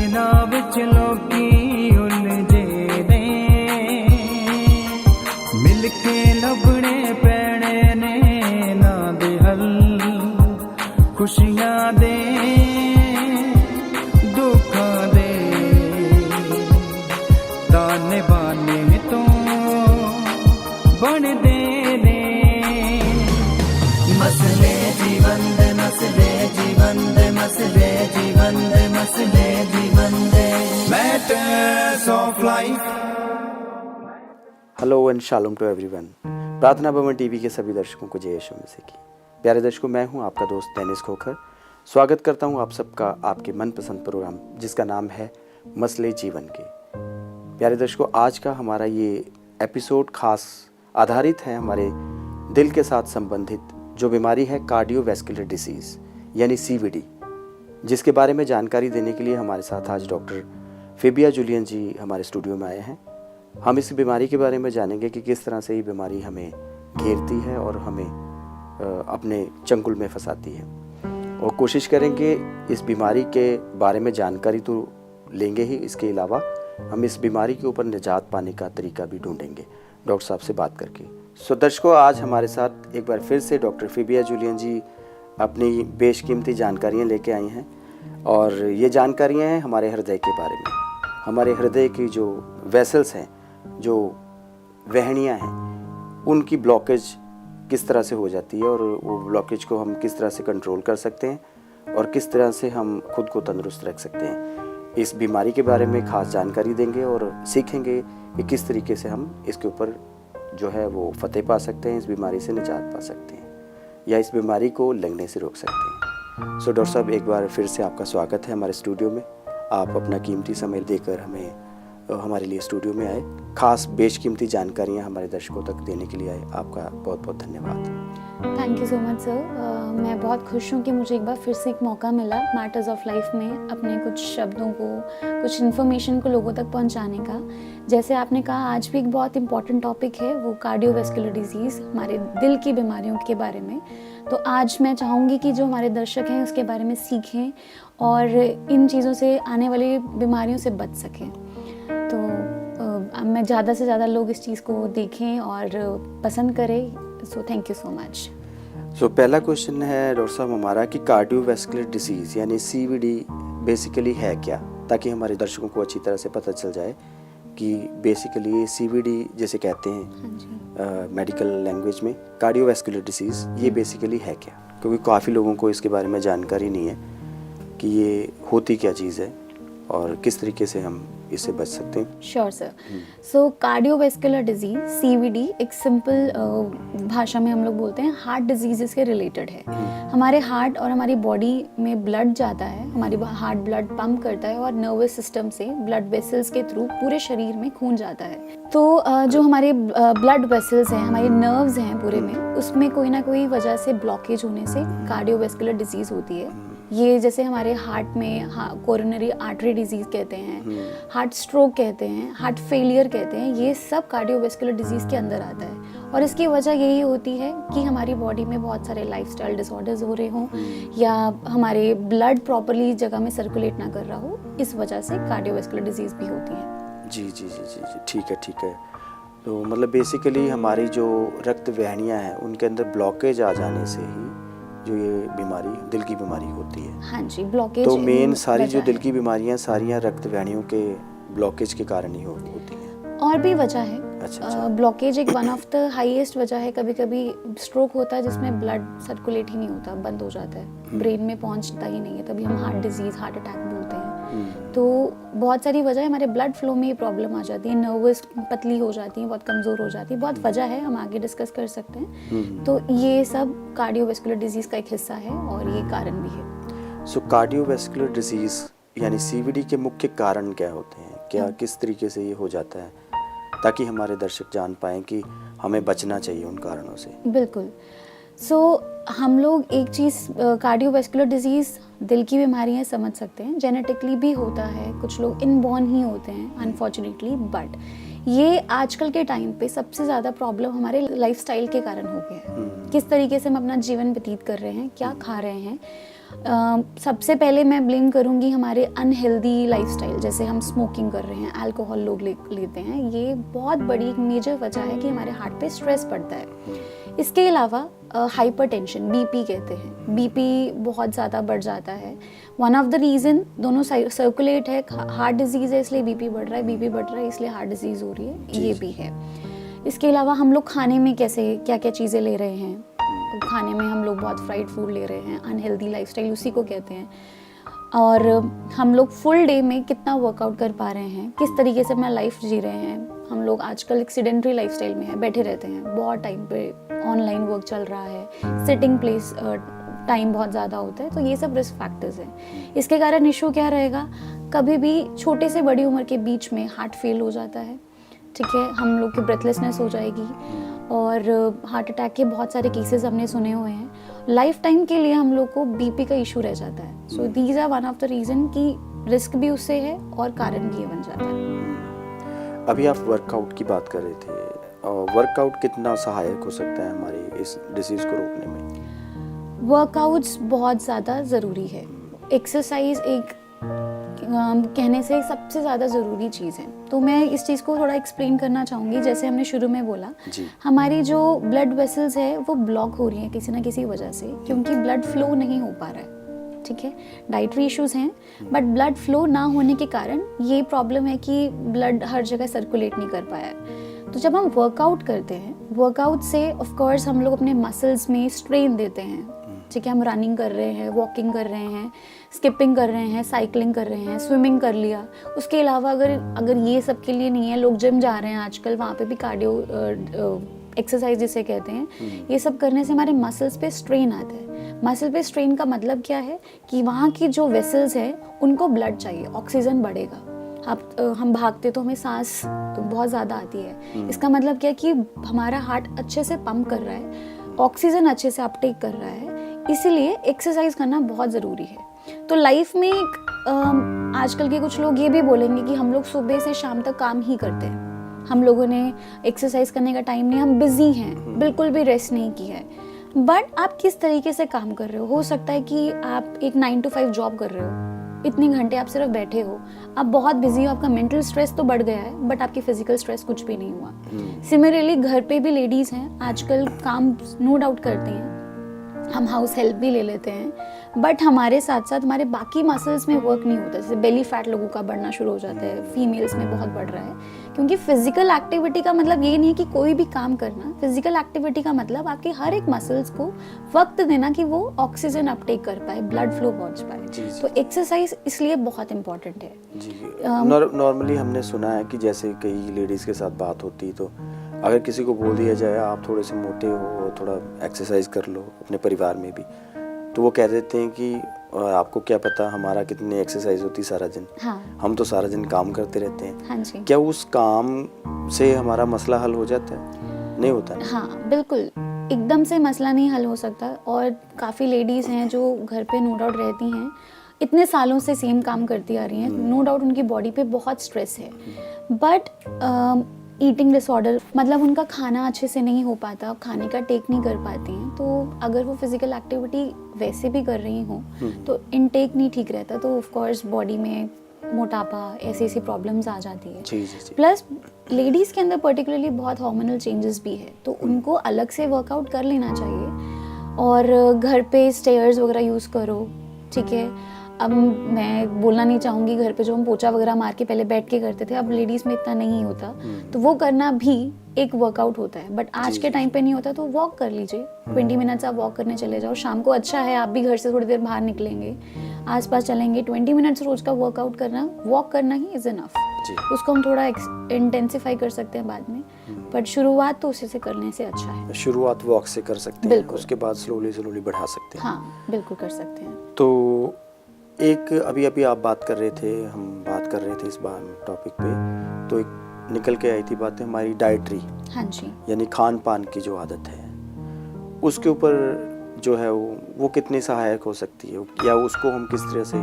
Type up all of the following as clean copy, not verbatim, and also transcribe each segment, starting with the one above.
दिना विच लोकी उलझे ने मिलके लभने पैने ने ना दे हल खुशियां दे दुखां दे ताने बाने तो बन दे ने मसले जीवन दे मसले जीवन दे मसले जीवन दे मसले जीवन दे matters of life. Hello and shalom to everyone. Prarthana Bhavan TV के सभी दर्शकों को जय यीशु मसीह की। प्यारे दर्शकों, मैं हूं आपका दोस्त डेनिस खोखर। स्वागत करता हूं आप सबका आपके मनपसंद प्रोग्राम जिसका नाम है मसले जीवन के। प्यारे दर्शकों, आज का हमारा ये एपिसोड खास आधारित है हमारे दिल के साथ संबंधित जो बीमारी है कार्डियोवैस्कुलर डिसीज़ यानी CVD, जिसके बारे में जानकारी देने के लिए हमारे साथ आज डॉक्टर फेबिया जूलियन जी हमारे स्टूडियो में आए हैं। हम इस बीमारी के बारे में जानेंगे कि किस तरह से ये बीमारी हमें घेरती है और हमें अपने चंगुल में फंसाती है, और कोशिश करेंगे इस बीमारी के बारे में जानकारी तो लेंगे ही, इसके अलावा हम इस बीमारी के ऊपर निजात पाने का तरीका भी ढूंढेंगे डॉक्टर साहब से बात करके। सो दर्शकों, आज हमारे साथ एक बार फिर से डॉक्टर फेबिया जूलियन जी अपनी बेशकीमती जानकारियाँ लेके आई हैं, और ये जानकारियाँ हैं हमारे हृदय के बारे में। हमारे हृदय की जो वेसल्स हैं, जो वहनियाँ हैं, उनकी ब्लॉकेज किस तरह से हो जाती है और वो ब्लॉकेज को हम किस तरह से कंट्रोल कर सकते हैं और किस तरह से हम खुद को तंदुरुस्त रख सकते हैं। इस बीमारी के बारे में खास जानकारी देंगे और सीखेंगे कि किस तरीके से हम इसके ऊपर जो है वो फतेह पा सकते हैं, इस बीमारी से निजात पा सकते हैं या इस बीमारी को लगने से रोक सकते हैं। सो डॉक्टर साहब, एक बार फिर से आपका स्वागत है हमारे स्टूडियो में। आप अपना कीमती समय देकर हमारे लिए स्टूडियो में आए, खास बेशकीमती जानकारियाँ हमारे दर्शकों तक देने के लिए आए। आपका बहुत बहुत धन्यवाद। Thank you so much sir. मैं बहुत खुश हूँ कि मुझे एक बार फिर से एक मौका मिला मैटर्स ऑफ लाइफ में अपने कुछ शब्दों को, कुछ इन्फॉर्मेशन को लोगों तक पहुँचाने का। जैसे आपने कहा, आज भी एक बहुत इंपॉर्टेंट टॉपिक है, वो कार्डियोवैस्कुलर डिजीज़, हमारे दिल की बीमारियों के बारे में। तो आज मैं चाहूँगी कि जो हमारे दर्शक हैं उसके बारे में सीखें और इन चीज़ों से, आने वाली बीमारियों से बच सकें। तो मैं ज़्यादा से ज़्यादा लोग इस चीज़ को देखें और पसंद करें। So thank you so much. So पहला क्वेश्चन है डॉक्टर साहब हमारा कि कार्डियोवैस्कुलर डिसीज़ यानी CVD बेसिकली है क्या, ताकि हमारे दर्शकों को अच्छी तरह से पता चल जाए कि बेसिकली CVD जैसे कहते हैं मेडिकल लैंग्वेज में, कार्डियोवैस्कुलर डिसीज़, ये बेसिकली है क्या, क्योंकि काफ़ी लोगों को इसके बारे में जानकारी नहीं है कि ये होती क्या चीज़ है और किस तरीके से हम इससे बच सकते हैं। Sure sir. So cardiovascular disease CVD एक सिंपल भाषा में हम लोग बोलते हैं हार्ट डिजीज़ के रिलेटेड है। हमारे हार्ट और हमारी बॉडी में ब्लड जाता है, हमारी हार्ट ब्लड पंप करता है और नर्वस सिस्टम से ब्लड वेसल्स के थ्रू पूरे शरीर में खून जाता है। तो जो हमारे ब्लड वेसल्स हैं, हमारे नर्व्स हैं पूरे में, उसमें कोई ना कोई वजह से ब्लॉकेज होने से कार्डियोवैस्कुलर डिजीज़ होती है। ये जैसे हमारे हार्ट में कोरोनरी आर्टरी डिजीज़ कहते हैं, हार्ट स्ट्रोक कहते हैं, हार्ट फेलियर कहते हैं, ये सब कार्डियोवैस्कुलर डिजीज़ के अंदर आता है। और इसकी वजह यही होती है कि हमारी बॉडी में बहुत सारे लाइफस्टाइल डिसऑर्डर्स हो रहे हों या हमारे ब्लड प्रॉपरली जगह में सर्कुलेट ना कर रहा हो, इस वजह से कार्डियोवैस्कुलर डिजीज़ भी होती है। जी जी जी जी जी, ठीक है। तो मतलब बेसिकली हमारी जो रक्त वाहिनियाँ हैं उनके अंदर ब्लॉकेज आ जाने से ही जो ये बीमारी, दिल की बीमारी होती है। हाँ जी, ब्लॉकेज। तो मेन सारी जो दिल की बीमारियां सारियां रक्त वाहिनियों के ब्लॉकेज के कारण ही होती हैं। और भी वजह है। अच्छा। ब्लॉकेज एक वन ऑफ द हाईएस्ट वजह है। कभी कभी स्ट्रोक होता है जिसमें ब्लड सर्कुलेट ही नहीं होता, बंद हो जाता है, ब्रेन में पहुंचता ही नहीं है, तभी हम हार्ट डिजीज, हार्ट अटैक बोलते हैं। तो बहुत सारी वजह है, हमारे ब्लड फ्लो में ही प्रॉब्लम आ जाती है, नर्वस पतली हो जाती है, बहुत कमज़ोर हो जाती है, बहुत वजह है, हम आगे डिस्कस कर सकते हैं। तो ये सब कार्डियोवैस्कुलर डिजीज़ का एक हिस्सा है और ये कारण भी है। सो कार्डियोवैस्कुलर डिजीज़ यानी CVD के मुख्य कारण क्या होते हैं, क्या किस तरीके से ये हो जाता है, ताकि हमारे दर्शक जान पाएँ कि हमें बचना चाहिए उन कारणों से। बिल्कुल। सो हम लोग एक चीज़, कार्डियोवैस्कुलर डिजीज़ दिल की बीमारियाँ समझ सकते हैं, जेनेटिकली भी होता है, कुछ लोग इनबॉर्न ही होते हैं अनफॉर्चुनेटली, बट ये आजकल के टाइम पे सबसे ज़्यादा प्रॉब्लम हमारे लाइफस्टाइल के कारण हो गया है। किस तरीके से हम अपना जीवन व्यतीत कर रहे हैं, क्या खा रहे हैं, सबसे पहले मैं ब्लेम करूँगी हमारे अनहेल्दी लाइफस्टाइल, जैसे हम स्मोकिंग कर रहे हैं, अल्कोहल लोग लेते हैं, ये बहुत बड़ी एक मेजर वजह है कि हमारे हार्ट पे स्ट्रेस पड़ता है। इसके अलावा हाइपरटेंशन, बीपी कहते हैं, बीपी बहुत ज़्यादा बढ़ जाता है। वन ऑफ द रीज़न दोनों सर्कुलेट है, हार्ट डिजीज़ है इसलिए बीपी बढ़ रहा है, बीपी बढ़ रहा है इसलिए हार्ट डिजीज़ हो रही है, ये भी है। इसके अलावा हम लोग खाने में कैसे क्या क्या चीज़ें ले रहे हैं, खाने में हम लोग बहुत फ्राइड फूड ले रहे हैं, अनहेल्दी लाइफस्टाइल उसी को कहते हैं। और हम लोग फुल डे में कितना वर्कआउट कर पा रहे हैं, किस तरीके से अपना लाइफ जी रहे हैं। हम लोग आजकल एक सेडेंटरी लाइफस्टाइल में है, बैठे रहते हैं, बहुत टाइम पे ऑनलाइन वर्क चल रहा है, सिटिंग प्लेस टाइम बहुत ज़्यादा होता है, तो ये सब रिस्क फैक्टर्स हैं। इसके कारण इशू क्या रहेगा, कभी भी छोटे से बड़ी उम्र के बीच में हार्ट फेल हो जाता है, ठीक है, हम लोग की ब्रेथलेसनेस हो जाएगी और हार्ट अटैक के बहुत सारे केसेस हमने सुने हुए हैं। लाइफ टाइम के लिए हम लोग को बीपी का इशू रह जाता है। So these are one of the reason कि रिस्क भी उससे है और कारण भी ये बन जाता है। अभी आप वर्कआउट की बात कर रहे थे, वर्कआउट कितना सहायक हो सकता है हमारे इस डिसीज़ को रोकने में? वर्कआउट्स बहुत ज़्यादा ज़रूरी है। एक्सरसाइज एक कहने से सबसे ज़्यादा ज़रूरी चीज़ है। तो मैं इस चीज़ को थोड़ा एक्सप्लेन करना चाहूँगी। जैसे हमने शुरू में बोला, हमारी जो ब्लड वेसल्स है वो ब्लॉक हो रही हैं किसी ना किसी वजह से, क्योंकि ब्लड फ्लो नहीं हो पा रहा है, ठीक है। डाइटरी इश्यूज़ हैं, बट ब्लड फ्लो ना होने के कारण ये प्रॉब्लम है कि ब्लड हर जगह सर्कुलेट नहीं कर पाया है। तो जब हम वर्कआउट करते हैं, वर्कआउट से ऑफ कोर्स हम लोग अपने मसल्स में स्ट्रेन देते हैं, ठीक है। हम रनिंग कर रहे हैं, वॉकिंग कर रहे हैं, स्किपिंग कर रहे हैं, साइकिलिंग कर रहे हैं, स्विमिंग कर लिया। उसके अलावा अगर ये सब के लिए नहीं है, लोग जिम जा रहे हैं आजकल, वहाँ पे भी कार्डियो एक्सरसाइज जिसे कहते हैं, ये सब करने से हमारे मसल्स पे स्ट्रेन आता है। मसल पे स्ट्रेन का मतलब क्या है कि वहाँ की जो वेसल्स हैं उनको ब्लड चाहिए, ऑक्सीजन बढ़ेगा। हम भागते तो हमें सांस तो बहुत ज़्यादा आती है। इसका मतलब क्या है कि हमारा हार्ट अच्छे से पंप कर रहा है, ऑक्सीजन अच्छे से अपटेक कर रहा है, इसीलिए एक्सरसाइज करना बहुत ज़रूरी है। तो लाइफ में आजकल के कुछ लोग ये भी बोलेंगे कि हम लोग सुबह से शाम तक काम ही करते हैं, हम लोगों ने एक्सरसाइज करने का टाइम नहीं, हम बिजी हैं, बिल्कुल भी रेस्ट नहीं की है। बट आप किस तरीके से काम कर रहे हो सकता है कि आप एक 9 to 5 जॉब कर रहे हो, इतने घंटे आप सिर्फ बैठे हो, आप बहुत बिजी हो, आपका मेंटल स्ट्रेस तो बढ़ गया है बट आपकी फिजिकल स्ट्रेस कुछ भी नहीं हुआ। सिमिलरली घर पे भी लेडीज़ हैं आजकल, काम नो डाउट करती हैं, हम हाउस हेल्प भी ले लेते हैं, बट हमारे साथ साथ हमारे बाकी मसल्स में वर्क नहीं होता। जैसे बेली फैट लोगों का बढ़ना शुरू हो जाता है, फीमेल्स में बहुत बढ़ रहा है, क्योंकि फिजिकल एक्टिविटी का मतलब ये नहीं है कि कोई भी काम करना। फिजिकल एक्टिविटी का मतलब आपके हर एक मसल्स को वक्त देना कि वो ऑक्सीजन अपटेक कर पाए, ब्लड फ्लो पहुंच पाए। तो एक्सरसाइज इसलिए बहुत इंपॉर्टेंट है। नॉर्मली हमने सुना है कि जैसे कई लेडीज़ के साथ बात होती है तो अगर किसी को बोल दिया जाए आप थोड़े से मोटे हो, थोड़ा एक्सरसाइज कर लो, अपने परिवार में भी, तो वो कह देते हैं कि आपको क्या पता हमारा कितनी एक्सरसाइज होती सारा दिन। हाँ। हम तो सारा दिन काम करते रहते हैं। हाँ जी। क्या उस काम से हमारा मसला हल हो जाता है? नहीं होता है। हाँ बिल्कुल, एकदम से मसला नहीं हल हो सकता। और काफ़ी लेडीज़ हैं जो घर पे नो डाउट रहती हैं, इतने सालों से सेम काम करती आ रही हैं, नो डाउट उनकी बॉडी पे बहुत स्ट्रेस है, बट ईटिंग डिसऑर्डर, मतलब उनका खाना अच्छे से नहीं हो पाता, खाने का टेक नहीं कर पाती हैं। तो अगर वो फिजिकल एक्टिविटी वैसे भी कर रही हों तो इनटेक नहीं ठीक रहता, तो ऑफ कोर्स बॉडी में मोटापा ऐसी प्रॉब्लम्स आ जाती है। प्लस लेडीज़ के अंदर पर्टिकुलरली बहुत हार्मोनल चेंजेस भी है, तो उनको अलग से वर्कआउट कर लेना चाहिए। और घर पे स्टेयर्स वगैरह यूज़ करो, ठीक है। अब मैं बोलना नहीं चाहूँगी, घर पे जो हम पोछा वगैरह मार के पहले बैठ के करते थे, अब लेडीज़ में इतना नहीं होता, तो वो करना भी एक वर्कआउट होता है। बट आज के टाइम पे नहीं होता, तो वॉक कर लीजिए, 20 मिनट्स आप वॉक करने चले जाओ। शाम को अच्छा है, आप भी घर से थोड़ी देर बाहर निकलेंगे, आसपास चलेंगे, 20 मिनट्स रोज का वर्कआउट करना, वॉक करना ही इज़ इनफ। उसको हम थोड़ा इंटेंसिफाई कर सकते हैं बाद में, बट शुरुआत तो उसी से करने से अच्छा है। शुरुआत वॉक से कर सकते हैं, उसके बाद स्लोली बढ़ा सकते हैं। हाँ बिल्कुल कर सकते हैं। तो एक अभी आप बात कर रहे थे, हम बात कर रहे थे इस बार टॉपिक पे, तो एक निकल के आई थी बातें हमारी डाइटरी, हाँ जी, यानी खान पान की जो आदत है, उसके ऊपर जो है वो कितनी सहायक हो सकती है, या उसको हम किस तरह से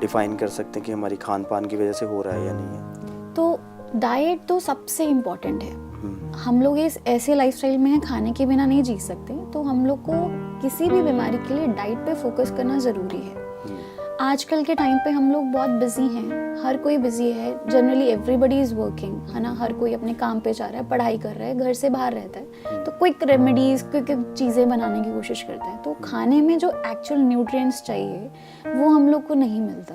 डिफाइन कर सकते हैं कि हमारी खान पान की वजह से हो रहा है या नहीं है? तो डाइट तो सबसे इम्पोर्टेंट है। हम लोग इस ऐसे लाइफस्टाइल में हैं, खाने के बिना नहीं जी सकते, तो हम लोग को किसी भी बीमारी के लिए डाइट पे फोकस करना ज़रूरी है। आजकल के टाइम पे हम लोग बहुत बिजी हैं, हर कोई बिजी है, जनरली एवरीबडी इज़ वर्किंग, है ना, हर कोई अपने काम पे जा रहा है, पढ़ाई कर रहा है, घर से बाहर रहता है, तो क्विक रेमेडीज़, क्विक चीज़ें बनाने की कोशिश करते हैं, तो खाने में जो एक्चुअल न्यूट्रिएंट्स चाहिए वो हम लोग को नहीं मिलता।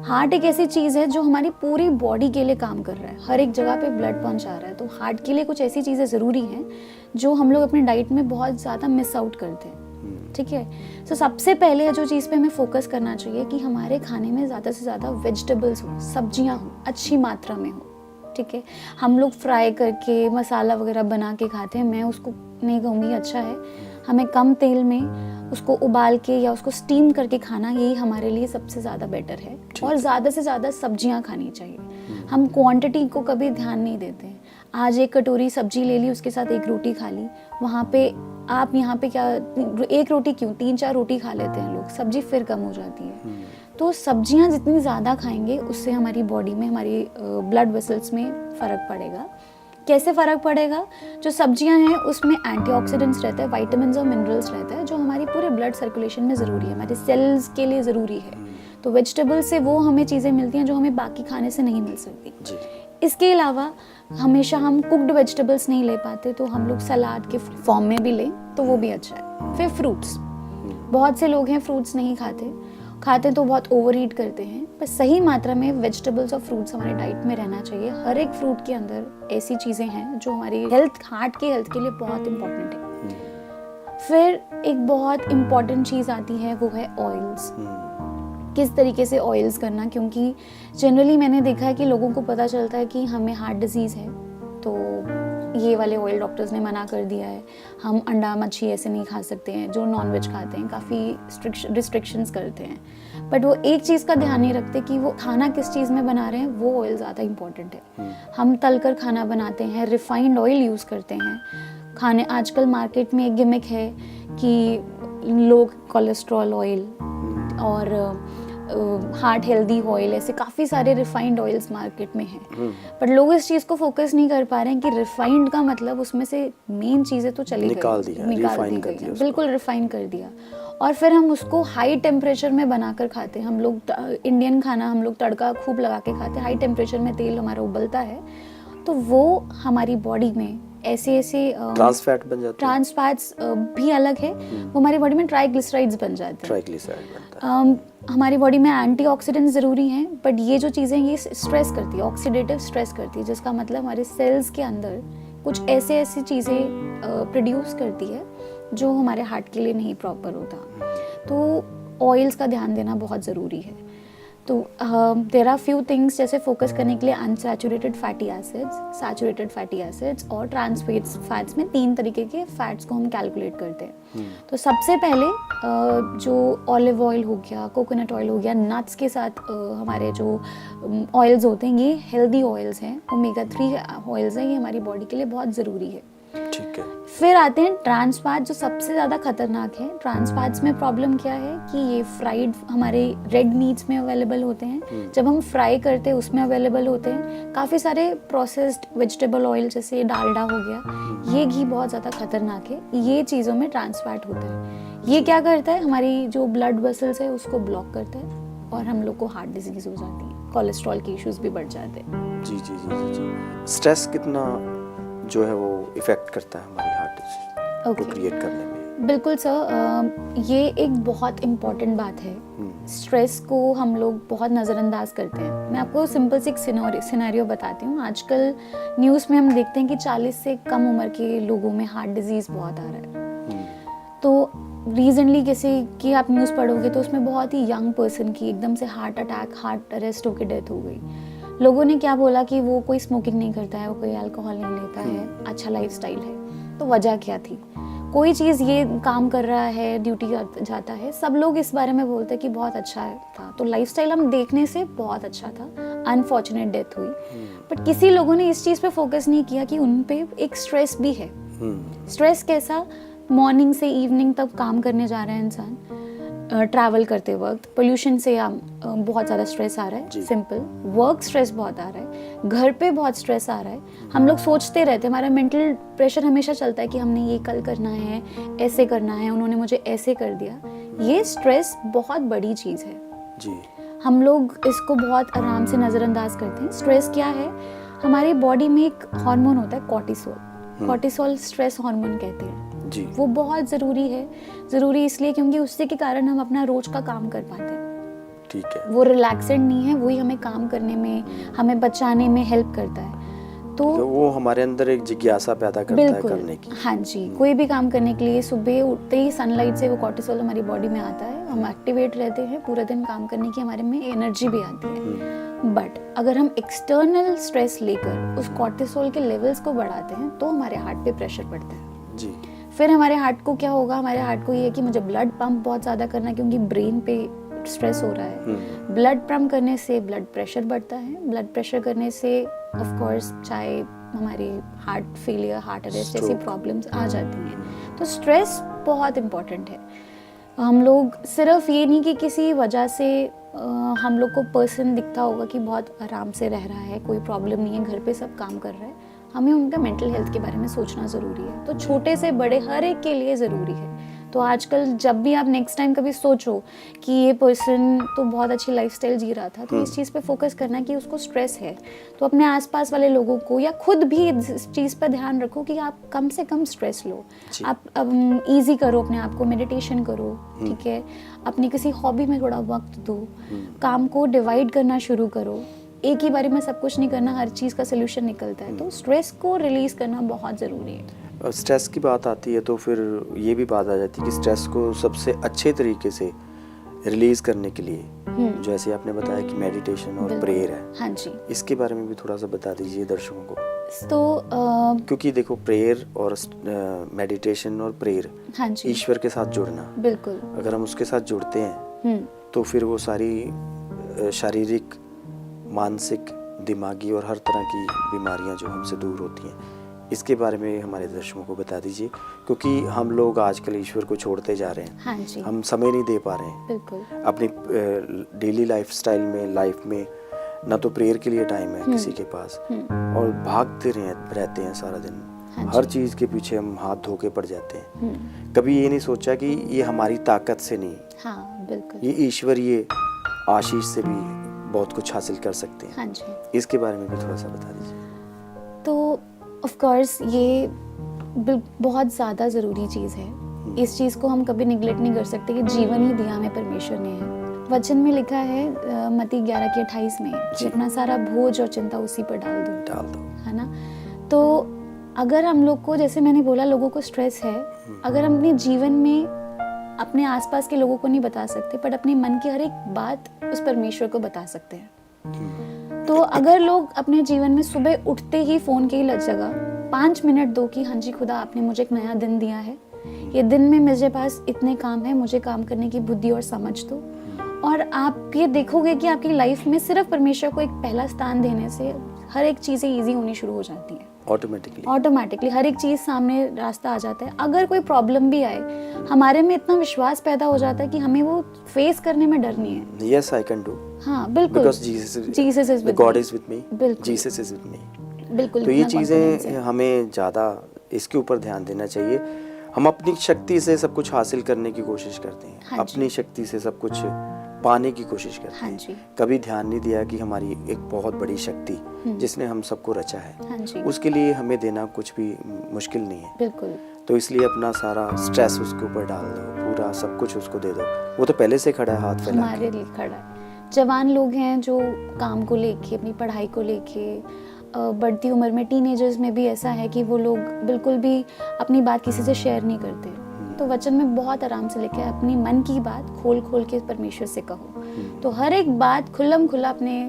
हार्ट एक ऐसी चीज़ है जो हमारी पूरी बॉडी के लिए काम कर रहा है, हर एक जगह पे ब्लड पहुंचा रहा है, तो हार्ट के लिए कुछ ऐसी चीज़ें ज़रूरी हैं जो हम लोग अपनी डाइट में बहुत ज़्यादा मिस आउट करते हैं। ठीक है, तो सबसे पहले जो चीज़ पे हमें फोकस करना चाहिए कि हमारे खाने में ज़्यादा से ज़्यादा वेजिटेबल्स हो, सब्जियां हो, अच्छी मात्रा में हो। ठीक है, हम लोग फ्राई करके मसाला वगैरह बना के खाते हैं, मैं उसको नहीं कहूँगी अच्छा है। हमें कम तेल में उसको उबाल के या उसको स्टीम करके खाना, यही हमारे लिए सबसे ज़्यादा बेटर है। और ज़्यादा से ज़्यादा सब्जियां खानी चाहिए। हम क्वांटिटी को कभी ध्यान नहीं देते हैं। आज एक कटोरी सब्जी ले ली, उसके साथ एक रोटी खा ली, वहाँ पे आप यहाँ पे क्या, एक रोटी क्यों, 3-4 रोटी खा लेते हैं लोग, सब्जी फिर कम हो जाती है। तो सब्जियां जितनी ज़्यादा खाएंगे उससे हमारी बॉडी में, हमारी ब्लड वेसल्स में फ़र्क पड़ेगा। कैसे फ़र्क पड़ेगा? जो सब्जियां हैं उसमें एंटीऑक्सीडेंट्स रहते हैं, विटामिन्स और मिनरल्स रहते हैं जो हमारी पूरे ब्लड सर्कुलेशन में ज़रूरी है, हमारे सेल्स के लिए ज़रूरी है। तो वेजिटेबल से वो हमें चीज़ें मिलती हैं जो हमें बाकी खाने से नहीं मिल सकती। इसके अलावा हमेशा हम कुक्ड वेजिटेबल्स नहीं ले पाते, तो हम लोग सलाद के फॉर्म में भी लें तो वो भी अच्छा है। फिर फ्रूट्स, बहुत से लोग हैं फ्रूट्स नहीं खाते तो बहुत ओवर ईट करते हैं, पर सही मात्रा में वेजिटेबल्स और फ्रूट्स हमारे डाइट में रहना चाहिए। हर एक फ्रूट के अंदर ऐसी चीज़ें हैं जो हमारी हेल्थ, हार्ट के हेल्थ के लिए बहुत इंपॉर्टेंट है। फिर एक बहुत इम्पॉर्टेंट चीज़ आती है, वो है ऑयल्स। किस तरीके से ऑयल्स करना, क्योंकि जनरली मैंने देखा है कि लोगों को पता चलता है कि हमें हार्ट डिजीज़ है तो ये वाले ऑयल डॉक्टर्स ने मना कर दिया है, हम अंडा मच्छी ऐसे नहीं खा सकते हैं, जो नॉनवेज खाते हैं काफ़ी रिस्ट्रिक्शंस करते हैं। बट वो एक चीज़ का ध्यान नहीं रखते कि वो खाना किस चीज़ में बना रहे हैं, वो ऑयल ज़्यादा इंपॉर्टेंट है। हम तलकर खाना बनाते हैं, रिफाइंड ऑयल यूज़ करते हैं खाने। आजकल मार्केट में एक गिमिक है कि लो कोलेस्ट्रॉल ऑयल और हार्ट हेल्दी ऑयल, ऐसे काफ़ी सारे रिफाइंड ऑयल्स मार्केट में हैं। पर लोग इस चीज़ को फोकस नहीं कर पा रहे हैं कि रिफाइंड का मतलब उसमें से मेन चीज़ें तो चली निकाल दी गई, बिल्कुल रिफाइन कर दिया। और फिर हम उसको हाई टेम्परेचर में बनाकर खाते हैं। हम लोग इंडियन खाना, हम लोग तड़का खूब लगा के खाते हैं, हाई टेम्परेचर में तेल हमारा उबलता है, तो वो हमारी बॉडी में ऐसे ट्रांस फैट बन जाते हैं। ट्रांस फैट्स भी अलग है, वो हमारी बॉडी में ट्राइग्लिसराइड्स बन जाते हैं। ट्राइग्लिसराइड बनता है। हमारी बॉडी में एंटीऑक्सीडेंट्स ज़रूरी हैं, बट ये जो चीज़ें ये स्ट्रेस करती है, ऑक्सीडेटिव स्ट्रेस करती है, जिसका मतलब हमारे सेल्स के अंदर कुछ ऐसी चीज़ें प्रोड्यूस करती है जो हमारे हार्ट के लिए नहीं प्रॉपर होता। तो ऑयल्स का ध्यान देना बहुत ज़रूरी है। तो देयर आर फ्यू थिंग्स, जैसे फोकस करने के लिए unsaturated fatty acids, saturated fatty acids और ट्रांस फैट्स में 3 तरीके के फैट्स को हम कैलकुलेट करते हैं। तो सबसे पहले जो ऑलिव ऑयल हो गया, कोकोनट ऑयल हो गया, नट्स के साथ हमारे जो ऑयल्स होते हैं, ये हेल्दी ऑयल्स हैं, ओमेगा 3 ऑयल्स हैं, ये हमारी बॉडी के लिए बहुत ज़रूरी है। ठीक है। फिर आते हैं ट्रांस फैट, जो सबसे ज़्यादा खतरनाक है। ट्रांस फैट्स में प्रॉब्लम क्या है कि ये फ्राइड हमारे रेड मीट्स में अवेलेबल होते हैं, जब हम फ्राई करते हैं उसमें अवेलेबल होते हैं। काफ़ी सारे प्रोसेस्ड वेजिटेबल ऑयल जैसे डालडा हो गया, ये घी बहुत ज़्यादा खतरनाक है। ये चीज़ों में ट्रांस फैट होता है। ये क्या करता है, हमारी जो ब्लड वेसल्स है उसको ब्लॉक करता है और हम लोग को हार्ट डिजीज़ हो जाती है, कोलेस्ट्रॉल के इश्यूज भी बढ़ जाते हैं। जी जी जी जी जी। स्ट्रेस कितना जो है वो इफेक्ट करता है हमारी हार्ट डिजीज को क्रिएट करने में? बिल्कुल सर, ये एक बहुत इम्पॉर्टेंट बात है। स्ट्रेस को हम लोग बहुत नज़रअंदाज करते हैं। मैं आपको सिंपल से एक सिनेरियो बताती हूँ। आजकल न्यूज़ में हम देखते हैं कि 40 से कम उम्र के लोगों में हार्ट डिजीज़ बहुत आ रहा है। तो रिसेंटली किसी की आप न्यूज़ पढ़ोगे तो उसमें बहुत ही यंग पर्सन की एकदम से हार्ट अटैक, हार्ट अरेस्ट होकर डेथ हो गई। लोगों ने क्या बोला कि वो कोई स्मोकिंग नहीं करता है, वो कोई अल्कोहल नहीं लेता है, अच्छा लाइफस्टाइल है। तो वजह क्या थी? कोई चीज़ ये काम कर रहा है, ड्यूटी जाता है, सब लोग इस बारे में बोलते हैं कि बहुत अच्छा था, तो लाइफस्टाइल हम देखने से बहुत अच्छा था, अनफॉर्चुनेट डेथ हुई। बट किसी लोगों ने इस चीज़ पे फोकस नहीं किया कि उन पे एक स्ट्रेस भी है। स्ट्रेस कैसा? मॉर्निंग से इवनिंग तक काम करने जा रहा है इंसान, ट्रैवल करते वक्त पोल्यूशन से बहुत ज़्यादा स्ट्रेस आ रहा है, सिंपल। वर्क स्ट्रेस बहुत आ रहा है, घर पे बहुत स्ट्रेस आ रहा है, हम लोग सोचते रहते हैं, हमारा मेंटल प्रेशर हमेशा चलता है कि हमने ये कल करना है, ऐसे करना है, उन्होंने मुझे ऐसे कर दिया। ये स्ट्रेस बहुत बड़ी चीज़ है जी। हम लोग इसको बहुत आराम से नज़रअंदाज करते हैं। स्ट्रेस क्या है? हमारी बॉडी में एक हार्मोन होता है कॉर्टिसोल। कॉर्टिसोल स्ट्रेस हार्मोन कहते हैं जी। वो बहुत ज़रूरी है। ज़रूरी इसलिए क्योंकि उससे के कारण हम अपना रोज का काम कर पाते हैं। ठीक है। वो रिलैक्सेंट नहीं है, वही हमें काम करने में, हमें बचाने में हेल्प करता है। तो वो हमारे अंदर एक जिज्ञासा पैदा करता है करने की। हाँ जी, कोई भी काम करने के लिए सुबह उठते ही सनलाइट से वो कॉर्टिसोल हमारी बॉडी में आता है, हम एक्टिवेट रहते हैं, पूरा दिन काम करने की हमारे में एनर्जी भी आती है। बट अगर हम एक्सटर्नल स्ट्रेस लेकर उस कॉर्टिसोल के लेवल्स को बढ़ाते हैं तो हमारे हार्ट पे प्रेशर पड़ता है जी। फिर हमारे हार्ट को क्या होगा? हमारे हार्ट को ये है कि मुझे ब्लड पंप बहुत ज़्यादा करना है क्योंकि ब्रेन पे स्ट्रेस हो रहा है। ब्लड पंप करने से ब्लड प्रेशर बढ़ता है, ब्लड प्रेशर करने से ऑफ कोर्स चाहे हमारे हार्ट फेलियर, हार्ट अरेस्ट जैसी प्रॉब्लम्स आ जाती हैं। तो स्ट्रेस बहुत इम्पॉर्टेंट है। हम लोग सिर्फ ये नहीं कि किसी वजह से हम लोग को पर्सन दिखता होगा कि बहुत आराम से रह रहा है, कोई प्रॉब्लम नहीं है, घर पे सब काम कर रहा है, हमें उनका मेंटल हेल्थ के बारे में सोचना ज़रूरी है। तो छोटे से बड़े हर एक के लिए ज़रूरी है। तो आजकल जब भी आप नेक्स्ट टाइम कभी सोचो कि ये पर्सन तो बहुत अच्छी लाइफस्टाइल जी रहा था, तो इस चीज़ पे फोकस करना कि उसको स्ट्रेस है, तो अपने आसपास वाले लोगों को या खुद भी इस चीज़ पर ध्यान रखो कि आप कम से कम स्ट्रेस लो। आप ईजी करो अपने आप को, मेडिटेशन करो, ठीक है, अपनी किसी हॉबी में थोड़ा वक्त दो, काम को डिवाइड करना शुरू करो। एक ही बारी में सब कुछ नहीं करना, हर चीज़ का सोल्यूशन निकलता है। तो स्ट्रेस को रिलीज़ करना बहुत ज़रूरी है। स्ट्रेस की बात आती है तो फिर ये भी बात आ जाती है कि स्ट्रेस को सबसे अच्छे तरीके से रिलीज़ करने के लिए जैसे आपने बताया कि मेडिटेशन और प्रेयर है। हाँ जी, इसके बारे में भी थोड़ा सा बता दीजिए दर्शकों को। तो क्योंकि देखो प्रेयर और मेडिटेशन और प्रेयर, हाँ जी, ईश्वर के साथ जुड़ना, बिल्कुल, अगर हम उसके साथ जुड़ते हैं तो फिर वो सारी शारीरिक, मानसिक, दिमागी और हर तरह की बीमारियां जो हमसे दूर होती हैं, इसके बारे में हमारे दर्शकों को बता दीजिए। क्योंकि हम लोग आजकल ईश्वर को छोड़ते जा रहे हैं। हाँ जी, हम समय नहीं दे पा रहे हैं बिल्कुल, अपनी डेली लाइफस्टाइल में, लाइफ में ना तो प्रेयर के लिए टाइम है किसी के पास, और भागते रहते हैं सारा दिन। हाँ हर चीज़ के पीछे हम हाथ धो के पड़ जाते हैं। कभी ये नहीं सोचा कि ये हमारी ताकत से नहीं, हाँ बिल्कुल, ये ईश्वरीय आशीष से भी बहुत कुछ हासिल कर सकते हैं। हाँ जी। इसके बारे में भी थोड़ा सा बता दीजिए। तो ऑफ कोर्स ये बहुत ज़्यादा ज़रूरी चीज़ है। इस चीज़ को हम कभी निगलेक्ट नहीं कर सकते कि जीवन ही दिया हमें परमेश्वर ने है। वचन में लिखा है मत्ती 11:28 में कि अपना सारा बोझ और चिंता उसी पर डाल दो, है ना। तो अगर हम लोग को, जैसे मैंने बोला, लोगों को स्ट्रेस है, अगर हम अपने जीवन में अपने आसपास के लोगों को नहीं बता सकते, पर अपने मन की हर एक बात उस परमेश्वर को बता सकते हैं। तो अगर लोग अपने जीवन में सुबह उठते ही फ़ोन की जगह 5 मिनट दो कि हाँ जी खुदा, आपने मुझे एक नया दिन दिया है, ये दिन में मेरे पास इतने काम है, मुझे काम करने की बुद्धि और समझ दो, और आप ये देखोगे कि आपकी लाइफ में सिर्फ परमेश्वर को एक पहला स्थान देने से हर एक चीज़ें ईजी होनी शुरू हो जाती हैं। ऑटोमेटिकली हर एक चीज़ सामने रास्ता आ जाता है। अगर कोई प्रॉब्लम भी आए, हमारे में इतना विश्वास पैदा हो जाता है कि हमें वो फेस करने में डर नहीं है। Yes, I can do. हाँ बिल्कुल, Because Jesus is with God is with me. Jesus is with me. बिल्कुल। तो ये चीज़ें हमें ज़्यादा इसके ऊपर ध्यान देना चाहिए। हम अपनी शक्ति से सब कुछ हासिल करने की कोशिश करते हैं, हाँ अपनी शक्ति से सब कुछ पाने की कोशिश करते हाँ हैं। जी। कभी ध्यान नहीं दिया कि हमारी एक बहुत बड़ी शक्ति जिसने हम सबको रचा है, हाँ जी, उसके लिए हमें देना कुछ भी मुश्किल नहीं है। बिल्कुल। तो इसलिए अपना सारा स्ट्रेस उसके ऊपर डाल दो, पूरा सब कुछ उसको दे दो। वो तो पहले से खड़ा है हाथ फैला के। हमारे लिए खड़ा है। जवान लोग हैं जो काम को लेके, अपनी पढ़ाई को लेके, बढ़ती उम्र में टीनेजर्स में भी ऐसा है कि वो लोग बिल्कुल भी अपनी बात किसी से शेयर नहीं करते। तो वचन में बहुत आराम से लिखा है, अपनी मन की बात खोल खोल के परमेश्वर से कहो। तो हर एक बात खुल्लम खुल्ला अपने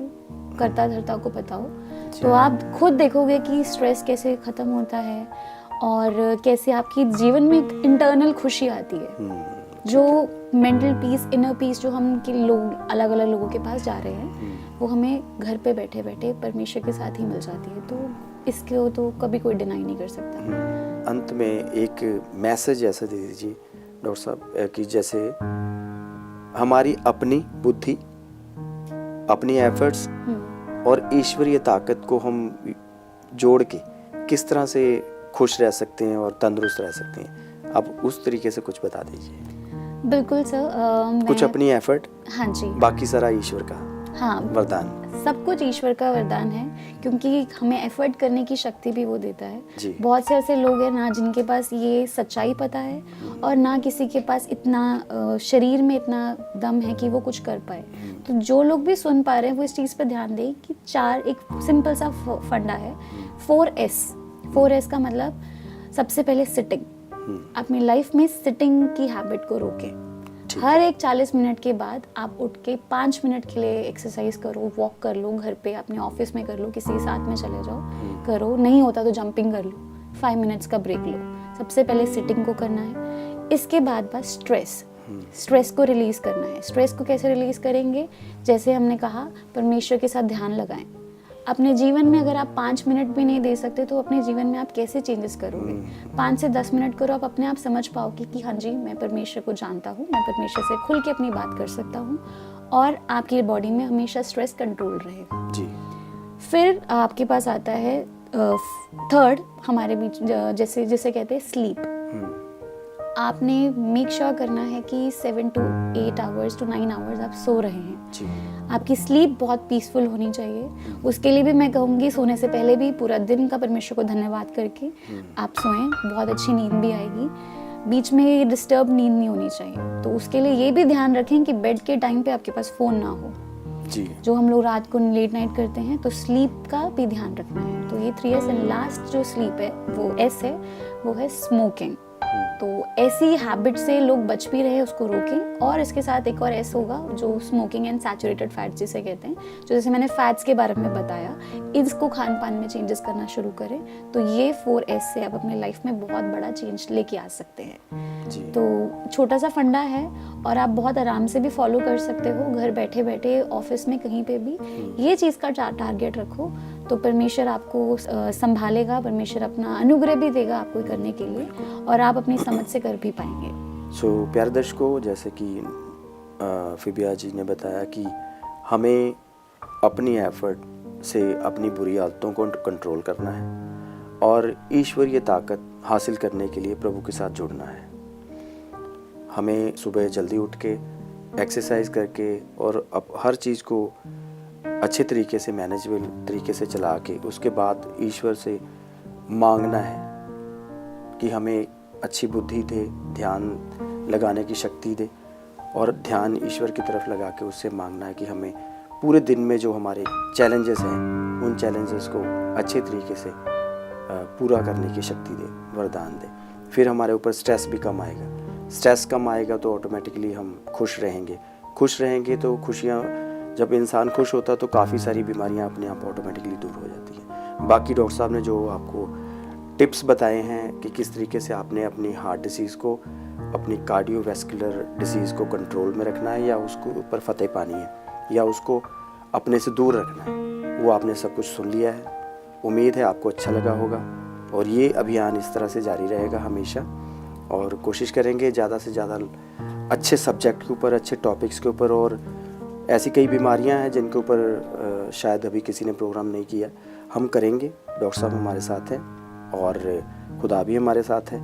कर्ता धर्ता को बताओ, तो आप खुद देखोगे कि स्ट्रेस कैसे ख़त्म होता है और कैसे आपकी जीवन में एक इंटरनल खुशी आती है। जो मेंटल पीस, इनर पीस जो हम के लोग अलग अलग लोगों के पास जा रहे हैं, वो हमें घर पे बैठे बैठे परमेश्वर के साथ ही मिल जाती है। तो इसको तो कभी कोई डिनाई नहीं कर सकता। अंत में एक मैसेज ऐसा दे दीजिए डॉक्टर साहब कि जैसे हमारी अपनी बुद्धि, अपनी एफर्ट्स और ईश्वरीय ताकत को हम जोड़ के किस तरह से खुश रह सकते हैं और तंदुरुस्त रह सकते हैं, आप उस तरीके से कुछ बता दीजिए। बिल्कुल सर। कुछ अपनी एफर्ट, हाँ जी, बाकी सारा ईश्वर का हाँ, वरदान। सब कुछ ईश्वर का वरदान है, क्योंकि हमें एफर्ट करने की शक्ति भी वो देता है। जी। बहुत से ऐसे लोग हैं ना जिनके पास ये सच्चाई पता है और ना किसी के पास इतना शरीर में इतना दम है कि वो कुछ कर पाए। तो जो लोग भी सुन पा रहे हैं वो इस चीज़ पे ध्यान दें कि एक सिंपल सा फंडा है 4S का मतलब सबसे पहले सिटिंग। अपनी लाइफ में सिटिंग की हैबिट को रोकें। हर एक 40 मिनट के बाद आप उठ के 5 मिनट के लिए एक्सरसाइज करो, वॉक कर लो, घर पे अपने ऑफिस में कर लो, किसी के साथ में चले जाओ, करो, नहीं होता तो जंपिंग कर लो, 5 मिनट्स का ब्रेक लो। सबसे पहले सिटिंग को करना है। इसके बाद बस स्ट्रेस को रिलीज करना है। स्ट्रेस को कैसे रिलीज करेंगे? जैसे हमने कहा, परमेश्वर के साथ ध्यान लगाएं। अपने जीवन में अगर आप 5 मिनट भी नहीं दे सकते तो अपने जीवन में आप कैसे चेंजेस करोगे? 5 से 10 मिनट करो, आप अपने आप समझ पाओगे कि हाँ जी, मैं परमेश्वर को जानता हूँ, मैं परमेश्वर से खुल के अपनी बात कर सकता हूँ और आपकी बॉडी में हमेशा स्ट्रेस कंट्रोल रहेगा। जी। फिर आपके पास आता है थर्ड हमारे बीच, जैसे जिसे कहते हैं स्लीप। आपने मेक श्योर करना है कि 7 to 8 आवर्स to 9 आवर्स आप सो रहे हैं। जी। आपकी स्लीप बहुत पीसफुल होनी चाहिए। उसके लिए भी मैं कहूँगी, सोने से पहले भी पूरा दिन का परमेश्वर को धन्यवाद करके आप सोएं, बहुत अच्छी नींद भी आएगी। बीच में डिस्टर्ब नींद नहीं होनी चाहिए। तो उसके लिए ये भी ध्यान रखें कि बेड के टाइम पे आपके पास फ़ोन ना हो। जी। जो हम लोग रात को लेट नाइट करते हैं, तो स्लीप का भी ध्यान रखना है। तो ये 3S एंड लास्ट जो स्लीप है वो S है, वो है स्मोकिंग। तो ऐसी हैबिट से लोग बच भी रहे, उसको रोकें। और इसके साथ एक और S होगा जो स्मोकिंग एंड सैचुरेटेड फैट्स जिसे कहते हैं, जो जैसे मैंने फैट्स के बारे में बताया, इसको खान पान में चेंजेस करना शुरू करें। तो ये 4S से आप अपने लाइफ में बहुत बड़ा चेंज लेके आ सकते हैं। जी। तो छोटा सा फंडा है और आप बहुत आराम से भी फॉलो कर सकते हो, घर बैठे बैठे, ऑफिस में, कहीं पे भी। ये चीज़ का टारगेट रखो तो परमेश्वर आपको संभालेगा, परमेश्वर अपना अनुग्रह भी देगा आपको करने के लिए, और आप अपनी समझ से कर भी पाएंगे। प्यारे दर्शकों, जैसे कि फिबिया जी ने बताया कि हमें अपनी एफर्ट से अपनी बुरी आदतों को कंट्रोल करना है और ईश्वरीय ताकत हासिल करने के लिए प्रभु के साथ जुड़ना है। हमें सुबह जल्दी उठ के एक्सरसाइज करके और अब हर चीज़ को अच्छे तरीके से, मैनेजेबल तरीके से चला के उसके बाद ईश्वर से मांगना है कि हमें अच्छी बुद्धि दे, ध्यान लगाने की शक्ति दे, और ध्यान ईश्वर की तरफ लगा के उससे मांगना है कि हमें पूरे दिन में जो हमारे चैलेंजेस हैं उन चैलेंजेस को अच्छे तरीके से पूरा करने की शक्ति दे, वरदान दे। फिर हमारे ऊपर स्ट्रेस भी कम आएगा। स्ट्रेस कम आएगा तो ऑटोमेटिकली हम खुश रहेंगे। खुश रहेंगे तो खुशियाँ, जब इंसान खुश होता तो काफ़ी सारी बीमारियाँ अपने आप ऑटोमेटिकली दूर हो जाती हैं। बाकी डॉक्टर साहब ने जो आपको टिप्स बताए हैं कि किस तरीके से आपने अपनी हार्ट डिसीज़ को, अपनी कार्डियोवैस्कुलर डिसीज़ को कंट्रोल में रखना है, या उसको ऊपर फतेह पानी है, या उसको अपने से दूर रखना है, वो आपने सब कुछ सुन लिया है। उम्मीद है आपको अच्छा लगा होगा और ये अभियान इस तरह से जारी रहेगा हमेशा, और कोशिश करेंगे ज़्यादा से ज़्यादा अच्छे सब्जेक्ट के ऊपर, अच्छे टॉपिक्स के ऊपर। और ऐसी कई बीमारियां हैं जिनके ऊपर शायद अभी किसी ने प्रोग्राम नहीं किया, हम करेंगे। डॉक्टर साहब हमारे साथ हैं और खुदा भी हमारे साथ है।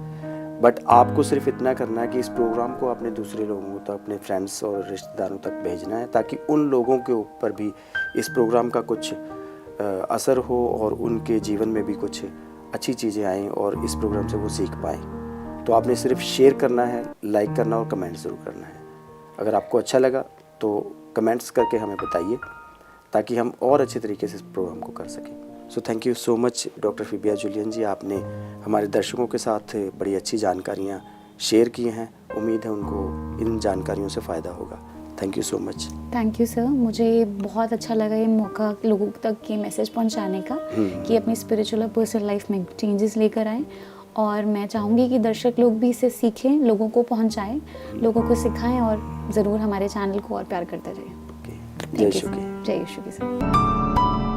बट आपको सिर्फ इतना करना है कि इस प्रोग्राम को अपने दूसरे लोगों तक, अपने फ्रेंड्स और रिश्तेदारों तक भेजना है, ताकि उन लोगों के ऊपर भी इस प्रोग्राम का कुछ असर हो और उनके जीवन में भी कुछ अच्छी चीज़ें आएँ और इस प्रोग्राम से वो सीख पाएँ। तो आपने सिर्फ शेयर करना है, लाइक करना और कमेंट ज़रूर करना है। अगर आपको अच्छा लगा तो कमेंट्स करके हमें बताइए, ताकि हम और अच्छे तरीके से इस प्रोग्राम को कर सकें। So thank you so much doctor Phibia Julian ji, आपने हमारे दर्शकों के साथ बड़ी अच्छी जानकारियाँ शेयर की हैं। उम्मीद है उनको इन जानकारियों से फ़ायदा होगा। Thank you so much. Thank you sir, मुझे बहुत अच्छा लगा ये मौका लोगों तक ये मैसेज पहुंचाने का कि अपनी स्पिरिचुअल और पर्सनल लाइफ में चेंजेस लेकर आएँ। और मैं चाहूँगी कि दर्शक लोग भी इसे सीखें, लोगों को पहुंचाएं, लोगों को सिखाएं और ज़रूर हमारे चैनल को और प्यार करते रहें। जय यीशु की। जय यीशु की सर।